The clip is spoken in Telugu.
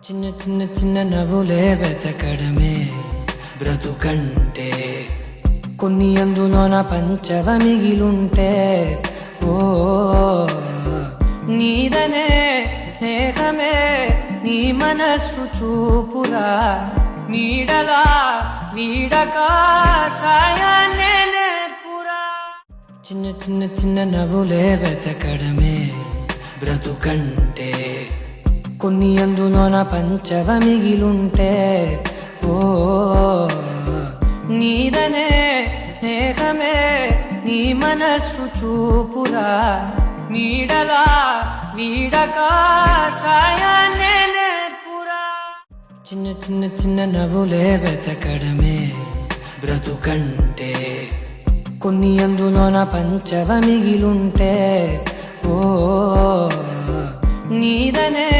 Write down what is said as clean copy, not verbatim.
చిన్న చిన్న చిన్న నవ్వులే వెతకడమే బ్రతుకంటే కొన్ని అందులోన పంచవ మిగిలుంటే ఓ నీదనే స్నేహమే నీ మనస్సు చూపురా నీడలా వీడక సాయాన్నే నేర్పురా చిన్న చిన్న చిన్న నవ్వులే వెతకడమే బ్రతుకంటే కొన్ని అందులోన పంచవ మిగిలుంటే ఓ నీదనే స్నేహమే నీ మనస్సు చూపురా నీడలా వీడక సాయాన్నే నేర్పురా చిన్న చిన్న చిన్న నవ్వులే వెతకడమే బ్రతుకంటే కొన్ని అందులోన పంచవ మిగిలుంటే ఓ నీదనే